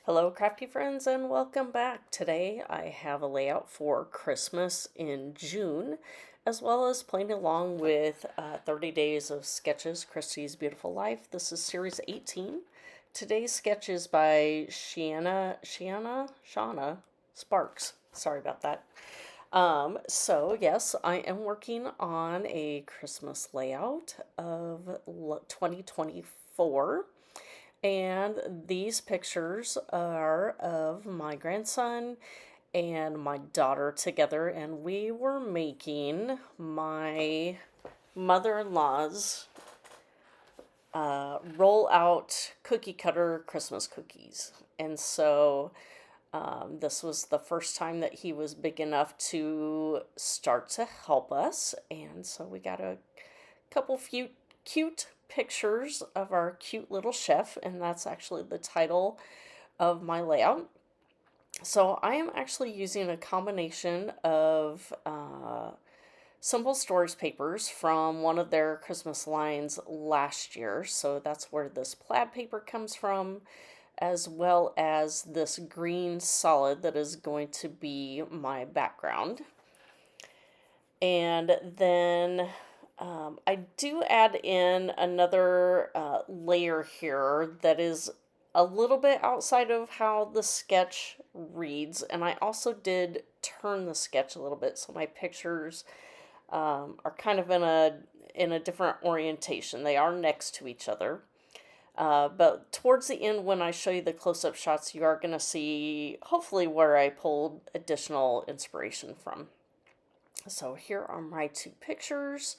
Hello, crafty friends, and welcome back. Today I have a layout for Christmas in June, as well as playing along with 30 Days of Sketches, Christie's Beautiful Life. This is Series 18. Today's sketch is by Shauna Sparks. Sorry about that. Yes, I am working on a Christmas layout of 2024. And these pictures are of my grandson and my daughter together, and we were making my mother in law's roll out cookie cutter Christmas cookies. And this was the first time that he was big enough to start to help us. And so we got a couple cute pictures of our cute little chef, and that's actually the title of my layout. So I am actually using a combination of Simple Stories papers from one of their Christmas lines last year. So that's where this plaid paper comes from, as well as this green solid that is going to be my background. And then I do add in another layer here that is a little bit outside of how the sketch reads, and I also did turn the sketch a little bit so my pictures are kind of in a different orientation. They are next to each other. But towards the end, when I show you the close-up shots, you are going to see, hopefully, where I pulled additional inspiration from. So here are my two pictures,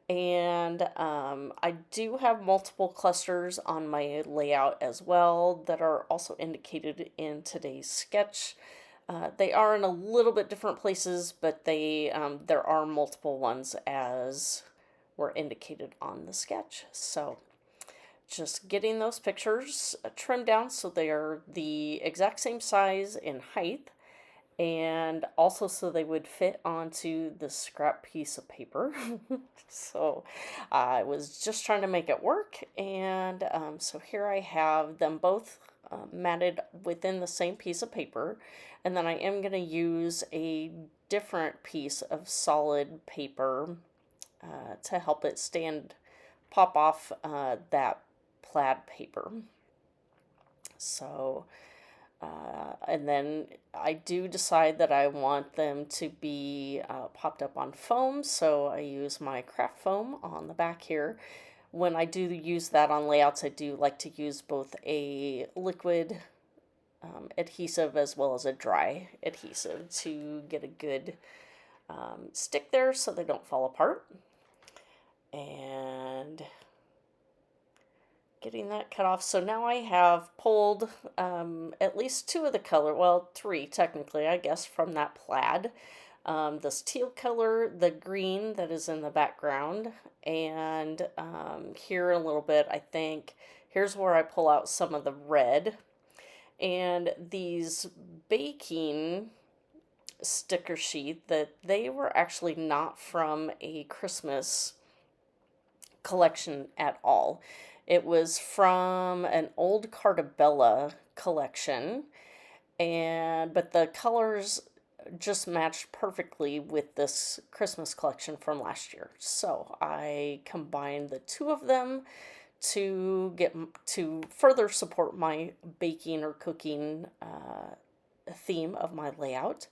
and I do have multiple clusters on my layout as well that are also indicated in today's sketch. They are in a little bit different places, but there are multiple ones as were indicated on the sketch. So just getting those pictures trimmed down so they are the exact same size in height, and also so they would fit onto the scrap piece of paper. So I was just trying to make it work, and so here I have them both matted within the same piece of paper, and then I am going to use a different piece of solid paper to help it pop off that plaid paper. So and then I do decide that I want them to be popped up on foam, so I use my craft foam on the back here. When I do use that on layouts, I do like to use both a liquid adhesive as well as a dry adhesive to get a good stick there so they don't fall apart. And getting that cut off. So now I have pulled at least two of the color, well, three technically, I guess, from that plaid. This teal color, the green that is in the background, and here in a little bit, I think, here's where I pull out some of the red. And these baking sticker sheet, that they were actually not from a Christmas collection at all. It was from an old Cartabella collection, but the colors just matched perfectly with this Christmas collection from last year. So I combined the two of them to further support my baking or cooking theme of my layout,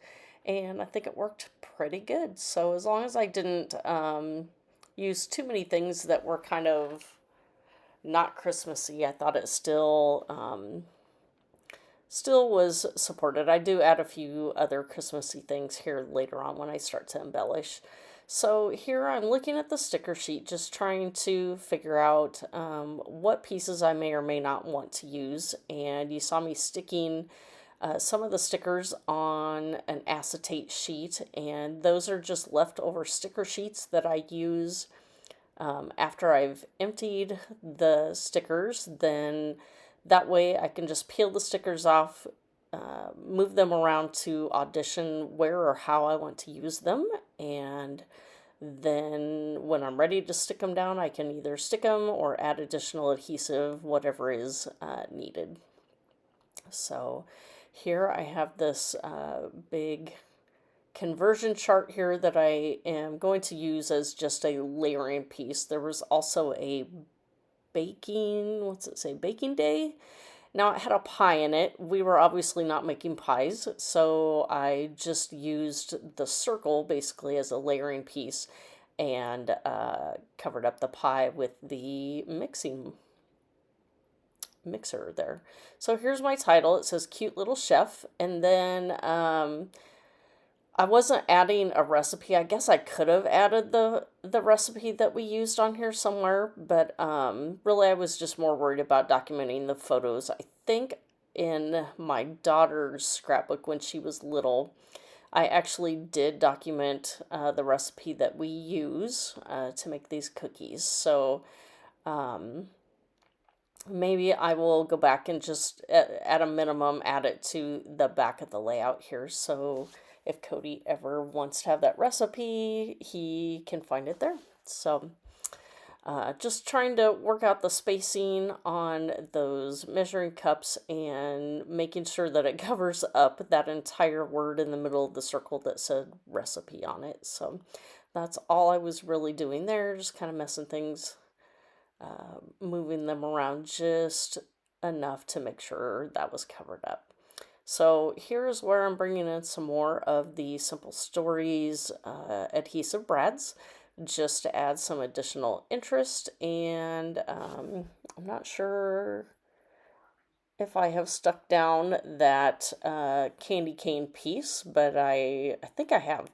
and I think it worked pretty good. So as long as I didn't use too many things that were kind of not Christmassy, I thought it still was supported. I do add a few other Christmassy things here later on when I start to embellish. So here I'm looking at the sticker sheet, just trying to figure out what pieces I may or may not want to use. And you saw me sticking some of the stickers on an acetate sheet, and those are just leftover sticker sheets that I use after I've emptied the stickers. Then that way I can just peel the stickers off, move them around to audition where or how I want to use them, and then when I'm ready to stick them down, I can either stick them or add additional adhesive, whatever is needed. So here I have this big conversion chart here that I am going to use as just a layering piece. There was also a baking, what's it say, baking day? Now it had a pie in it. We were obviously not making pies, so I just used the circle basically as a layering piece and covered up the pie with the mixer there. So here's my title. It says Cute Little Chef, and then I wasn't adding a recipe. I guess I could have added the recipe that we used on here somewhere, but really I was just more worried about documenting the photos. I think in my daughter's scrapbook when she was little, I actually did document the recipe that we use to make these cookies. So maybe I will go back and just at a minimum add it to the back of the layout here. So if Cody ever wants to have that recipe, he can find it there. So just trying to work out the spacing on those measuring cups and making sure that it covers up that entire word in the middle of the circle that said recipe on it. So that's all I was really doing there, just kind of messing things, moving them around just enough to make sure that was covered up. So here's where I'm bringing in some more of the Simple Stories adhesive brads just to add some additional interest. And I'm not sure if I have stuck down that candy cane piece, but I think I have.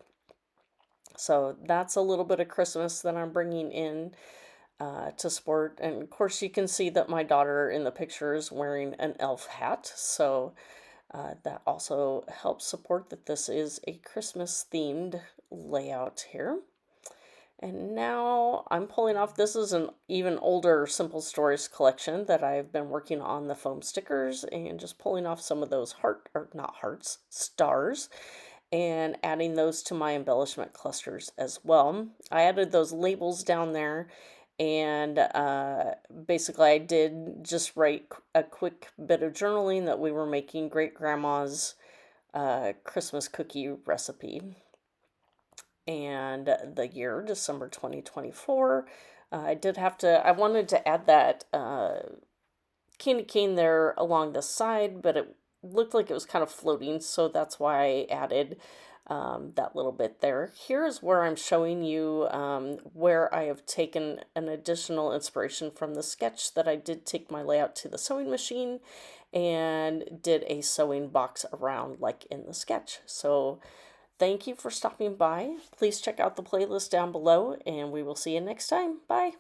So that's a little bit of Christmas that I'm bringing in to sport. And of course you can see that my daughter in the picture is wearing an elf hat. So that also helps support that this is a Christmas themed layout here. And now I'm pulling off, this is an even older Simple Stories collection that I've been working on the foam stickers and just pulling off some of those stars, and adding those to my embellishment clusters as well. I added those labels down there, and basically I did just write a quick bit of journaling that we were making great grandma's Christmas cookie recipe, and the year December 2024. I wanted to add that candy cane there along the side, but it looked like it was kind of floating, so that's why I added that little bit there. Here's where I'm showing you where I have taken an additional inspiration from the sketch that I did take my layout to the sewing machine and did a sewing box around like in the sketch. So thank you for stopping by. Please check out the playlist down below, and we will see you next time. Bye.